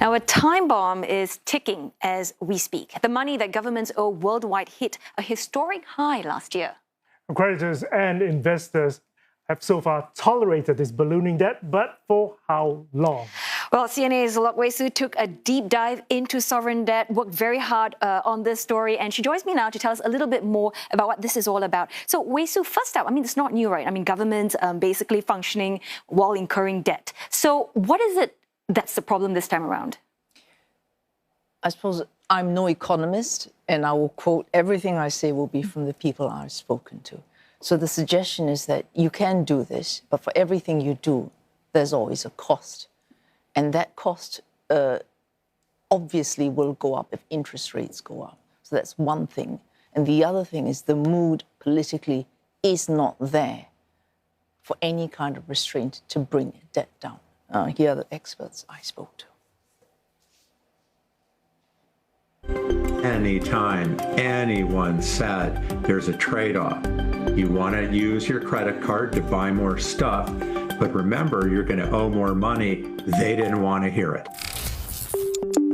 Now, a time bomb is ticking as we speak. The money that governments owe worldwide hit a historic high last year. Creditors and investors have so far tolerated this ballooning debt, but for how long? Well, CNA's Lok Wei Su took a deep dive into sovereign debt, worked very hard on this story, and she joins me now to tell us a little bit more about what this is all about. So, Wei Su, first up, it's not new, right? Governments basically functioning while incurring debt. So, what is it that's the problem this time around? I suppose I'm no economist, and I will quote everything I say will be from the people I've spoken to. So the suggestion is that you can do this, but for everything you do, there's always a cost. And that cost obviously will go up if interest rates go up. So that's one thing. And the other thing is the mood politically is not there for any kind of restraint to bring debt down. Here are the experts I spoke to. Anytime anyone said there's a trade-off, you want to use your credit card to buy more stuff, but remember you're going to owe more money, they didn't want to hear it.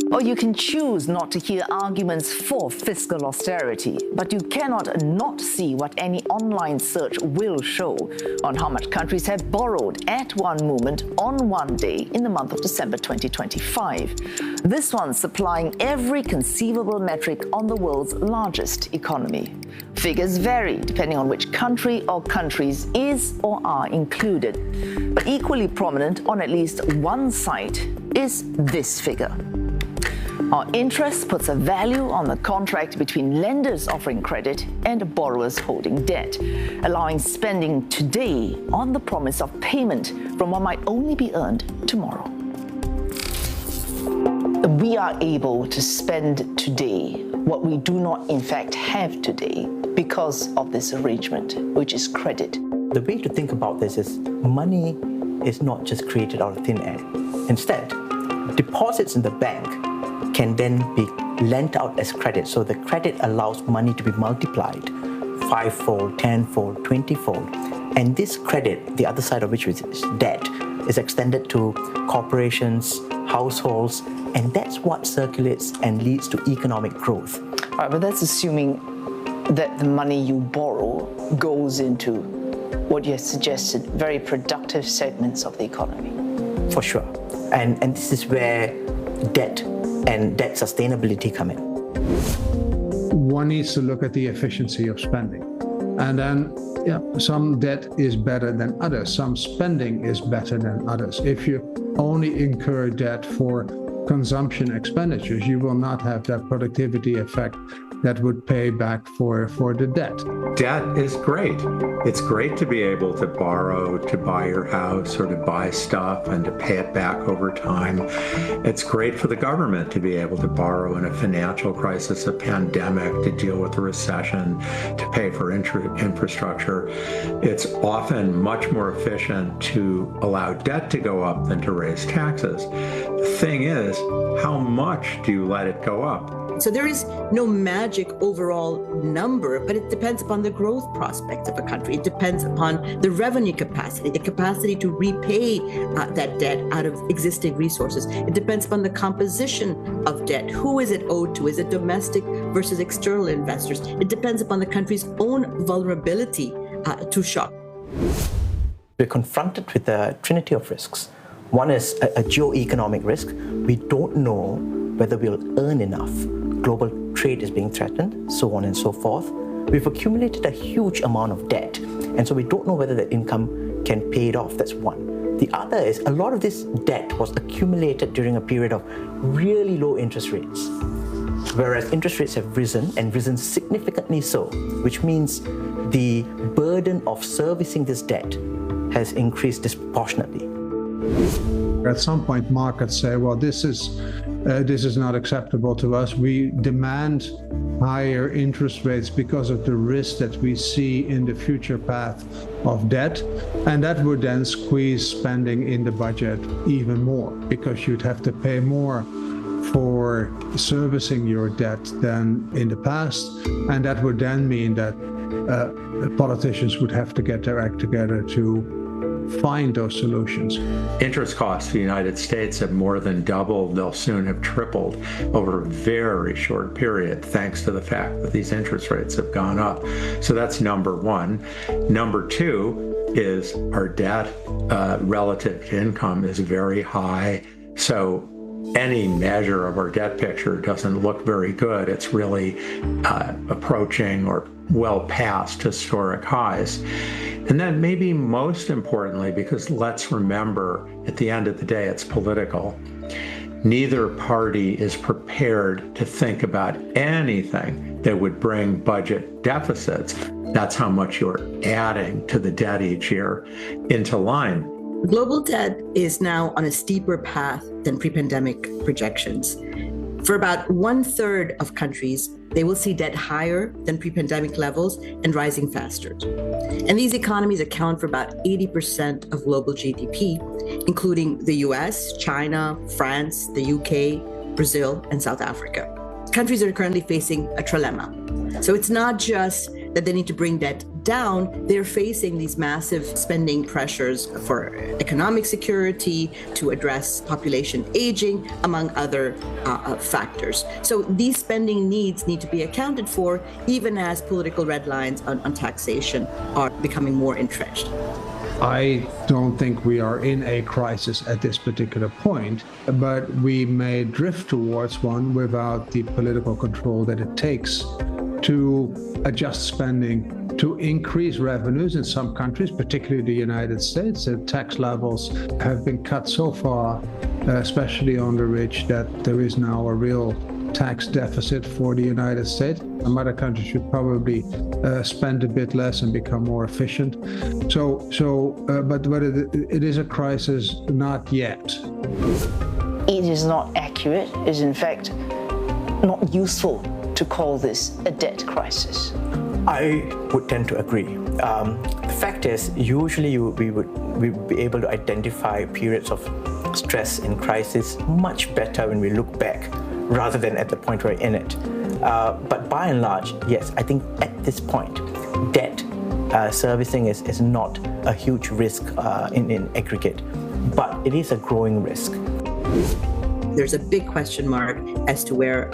Or you can choose not to hear arguments for fiscal austerity, but you cannot not see what any online search will show on how much countries have borrowed at one moment on one day in the month of December 2025. This one supplying every conceivable metric on the world's largest economy. Figures vary depending on which country or countries is or are included. But equally prominent on at least one site is this figure. Our interest puts a value on the contract between lenders offering credit and borrowers holding debt, allowing spending today on the promise of payment from what might only be earned tomorrow. We are able to spend today what we do not in fact have today because of this arrangement, which is credit. The way to think about this is money is not just created out of thin air. Instead, deposits in the bank can then be lent out as credit. So the credit allows money to be multiplied 5-fold, 10-fold, 20-fold. And this credit, the other side of which is debt, is extended to corporations, households, and that's what circulates and leads to economic growth. All right, but that's assuming that the money you borrow goes into what you have suggested, very productive segments of the economy. For sure. And this is where debt and debt sustainability come in. One needs to look at the efficiency of spending. And then, some debt is better than others. Some spending is better than others. If you only incur debt for consumption expenditures, you will not have that productivity effect that would pay back for the debt. Debt is great. It's great to be able to borrow to buy your house or to buy stuff and to pay it back over time. It's great for the government to be able to borrow in a financial crisis, a pandemic, to deal with a recession, to pay for infrastructure. It's often much more efficient to allow debt to go up than to raise taxes. The thing is, how much do you let it go up? So there is no magic overall number, but it depends upon the growth prospects of a country. It depends upon the revenue capacity, the capacity to repay that debt out of existing resources. It depends upon the composition of debt. Who is it owed to? Is it domestic versus external investors? It depends upon the country's own vulnerability to shock. We're confronted with a trinity of risks. One is a geo-economic risk. We don't know whether we'll earn enough. Global trade is being threatened, so on and so forth. We've accumulated a huge amount of debt, and so we don't know whether the income can pay it off. That's one. The other is a lot of this debt was accumulated during a period of really low interest rates, whereas interest rates have risen and risen significantly so, which means the burden of servicing this debt has increased disproportionately. At some point, markets say, well, this is not acceptable to us. We demand higher interest rates because of the risk that we see in the future path of debt. And that would then squeeze spending in the budget even more, because you'd have to pay more for servicing your debt than in the past. And that would then mean that politicians would have to get their act together to find those solutions. Interest costs for the United States have more than doubled. They'll soon have tripled over a very short period, thanks to the fact that these interest rates have gone up. So that's number one. Number two is our debt relative to income is very high. So any measure of our debt picture doesn't look very good. It's really approaching or well past historic highs. And then maybe most importantly, because let's remember, at the end of the day, it's political. Neither party is prepared to think about anything that would bring budget deficits. That's how much you're adding to the debt each year into line. Global debt is now on a steeper path than pre-pandemic projections. For about 1/3 of countries, they will see debt higher than pre-pandemic levels and rising faster. And these economies account for about 80% of global GDP, including the US, China, France, the UK, Brazil, and South Africa. Countries are currently facing a trilemma. So it's not just that they need to bring debt down, they're facing these massive spending pressures for economic security, to address population aging, among other factors. So these spending needs need to be accounted for, even as political red lines on taxation are becoming more entrenched. I don't think we are in a crisis at this particular point, but we may drift towards one without the political control that it takes to adjust spending, to increase revenues in some countries, particularly the United States. The tax levels have been cut so far, especially on the rich, that there is now a real tax deficit for the United States. Some other countries should probably spend a bit less and become more efficient. But it is a crisis, not yet. It is not accurate. It is in fact not useful to call this a debt crisis. I would tend to agree. The fact is, usually we would be able to identify periods of stress and crisis much better when we look back rather than at the point we're in it. But by and large, yes, I think at this point, debt servicing is not a huge risk in aggregate, but it is a growing risk. There's a big question mark as to where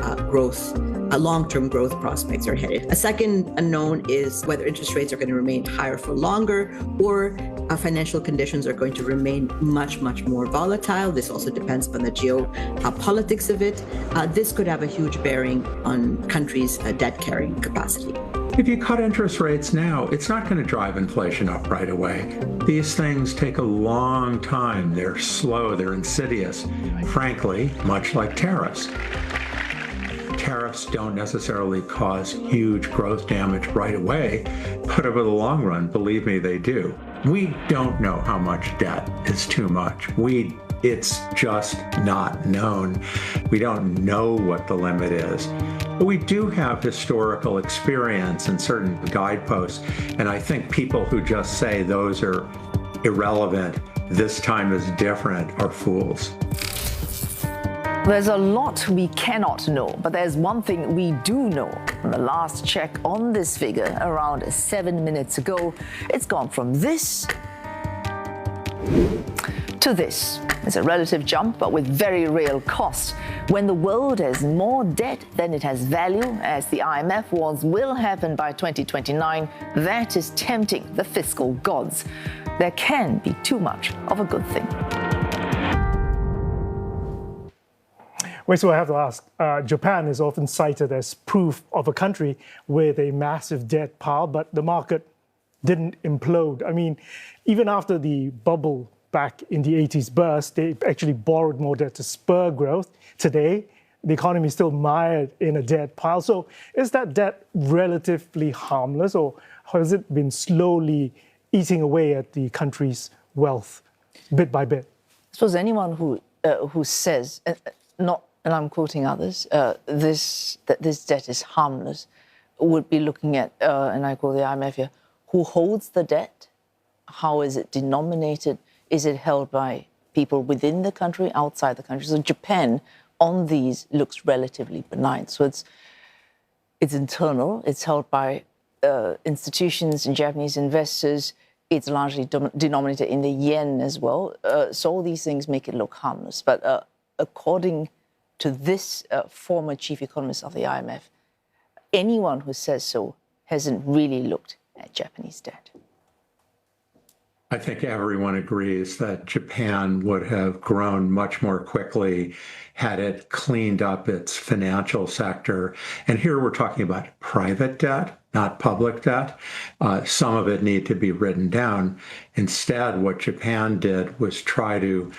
long-term growth prospects are headed. A second unknown is whether interest rates are going to remain higher for longer, or financial conditions are going to remain much, much more volatile. This also depends on the geopolitics of it. This could have a huge bearing on countries' debt carrying capacity. If you cut interest rates now, it's not going to drive inflation up right away. These things take a long time. They're slow, they're insidious, frankly, much like tariffs. Tariffs don't necessarily cause huge growth damage right away, but over the long run, believe me, they do. We don't know how much debt is too much. It's just not known. We don't know what the limit is. But we do have historical experience and certain guideposts, and I think people who just say those are irrelevant, this time is different, are fools. There's a lot we cannot know, but there's one thing we do know. The last check on this figure, around 7 minutes ago, it's gone from this to this. It's a relative jump, but with very real cost. When the world has more debt than it has value, as the IMF warns will happen by 2029, that is tempting the fiscal gods. There can be too much of a good thing. Wait, so I have to ask, Japan is often cited as proof of a country with a massive debt pile, but the market didn't implode. I mean, even after the bubble back in the 80s burst, they actually borrowed more debt to spur growth. Today, the economy is still mired in a debt pile. So is that debt relatively harmless, or has it been slowly eating away at the country's wealth bit by bit? I suppose anyone who says, and I'm quoting others, that this debt is harmless, would be looking at, and I call the IMF here, who holds the debt? How is it denominated? Is it held by people within the country, outside the country? So Japan, on these, looks relatively benign. So it's internal. It's held by institutions and Japanese investors. It's largely denominated in the yen as well. So all these things make it look harmless. But according to this former chief economist of the IMF, anyone who says so hasn't really looked at Japanese debt. I think everyone agrees that Japan would have grown much more quickly had it cleaned up its financial sector. And here we're talking about private debt, not public debt. Some of it need to be written down. Instead, what Japan did was try to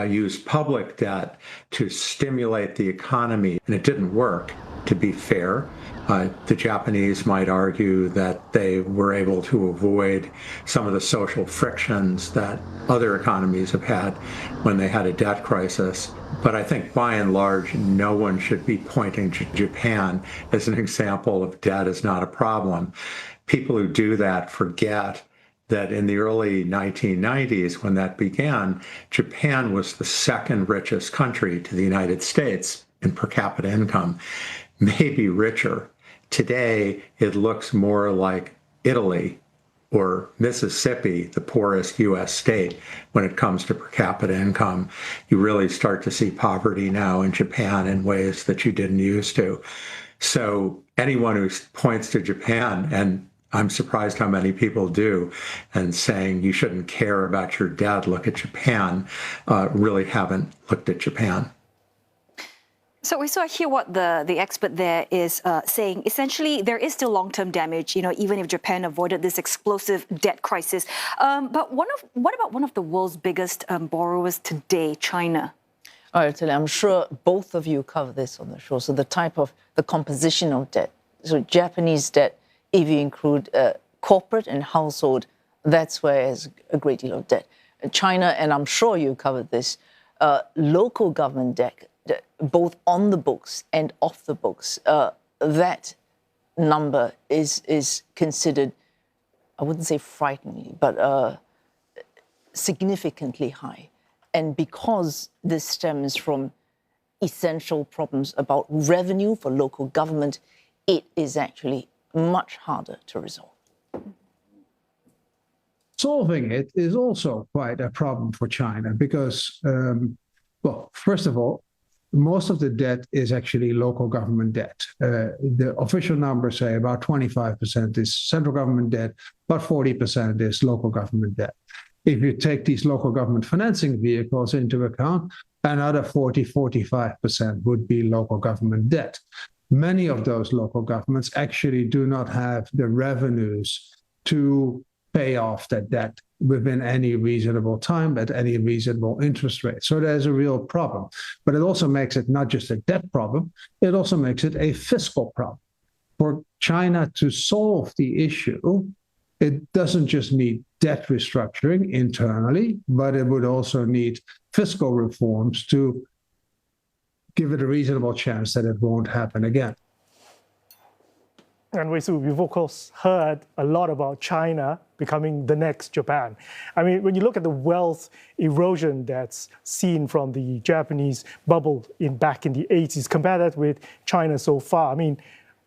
use public debt to stimulate the economy, and it didn't work, to be fair. The Japanese might argue that they were able to avoid some of the social frictions that other economies have had when they had a debt crisis. But I think by and large, no one should be pointing to Japan as an example of debt is not a problem. People who do that forget that in the early 1990s, when that began, Japan was the second richest country to the United States in per capita income, maybe richer. Today, it looks more like Italy or Mississippi, the poorest U.S. state, when it comes to per capita income. You really start to see poverty now in Japan in ways that you didn't used to. So anyone who points to Japan, and I'm surprised how many people do, and saying you shouldn't care about your debt, look at Japan, really haven't looked at Japan. So I hear what the expert there is saying. Essentially, there is still long-term damage, even if Japan avoided this explosive debt crisis. But what about one of the world's biggest borrowers today, China? All right, Tilly, I'm sure both of you cover this on the show. So the composition of debt. So Japanese debt, if you include corporate and household, that's where there's a great deal of debt. China, and I'm sure you covered this, local government debt, both on the books and off the books, that number is considered, I wouldn't say frighteningly, but significantly high. And because this stems from essential problems about revenue for local government, it is actually much harder to resolve. Solving it is also quite a problem for China because, well, first of all, most of the debt is actually local government debt. The official numbers say about 25% is central government debt, but 40% is local government debt. If you take these local government financing vehicles into account, another 45% would be local government debt. Many of those local governments actually do not have the revenues to pay off that debt within any reasonable time at any reasonable interest rate. So there's a real problem. But it also makes it not just a debt problem, it also makes it a fiscal problem. For China to solve the issue, it doesn't just need debt restructuring internally, but it would also need fiscal reforms to give it a reasonable chance that it won't happen again. And Wei Su, we've of course heard a lot about China becoming the next Japan. I mean, when you look at the wealth erosion that's seen from the Japanese bubble back in the 80s, compare that with China so far. I mean,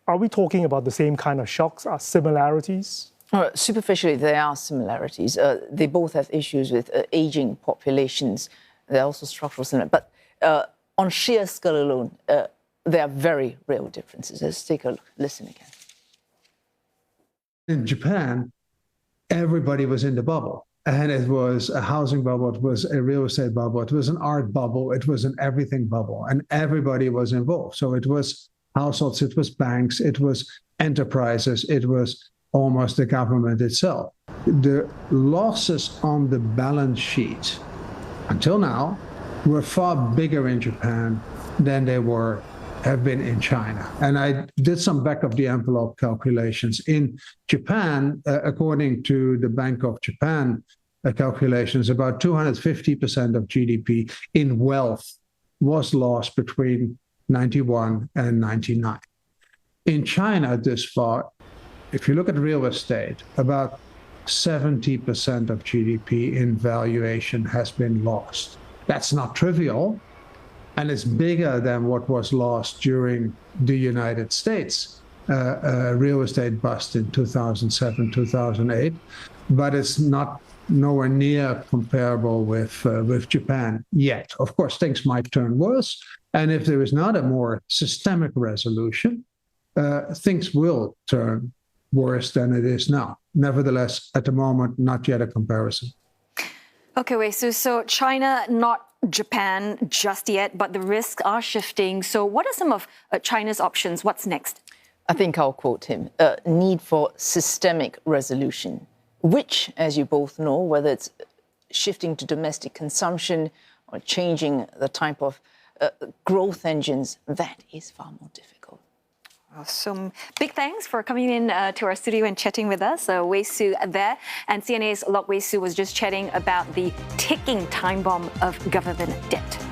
are we talking about the same kind of shocks, similarities? Superficially, there are similarities. They both have issues with aging populations. There are also structural similarities. But on sheer scale alone, there are very real differences. Let's take a listen again. In Japan, everybody was in the bubble. And it was a housing bubble, it was a real estate bubble, it was an art bubble, it was an everything bubble, and everybody was involved. So it was households, it was banks, it was enterprises, it was almost the government itself. The losses on the balance sheet until now were far bigger in Japan than they have been in China. And I did some back of the envelope calculations. In Japan, according to the Bank of Japan calculations, about 250% of GDP in wealth was lost between 91 and 99. In China this far, if you look at real estate, about 70% of GDP in valuation has been lost. That's not trivial. And it's bigger than what was lost during the United States real estate bust in 2007, 2008. but it's not nowhere near comparable with Japan yet. Of course, things might turn worse, and if there is not a more systemic resolution, things will turn worse than it is now. Nevertheless, at the moment, not yet a comparison. Okay, Wei Su, so China, not Japan just yet, but the risks are shifting. So what are some of China's options? What's next? I think I'll quote him, need for systemic resolution, which, as you both know, whether it's shifting to domestic consumption or changing the type of growth engines, that is far more difficult. Awesome. Big thanks for coming in to our studio and chatting with us. Wei Su there. And CNA's Lok Wei Su was just chatting about the ticking time bomb of government debt.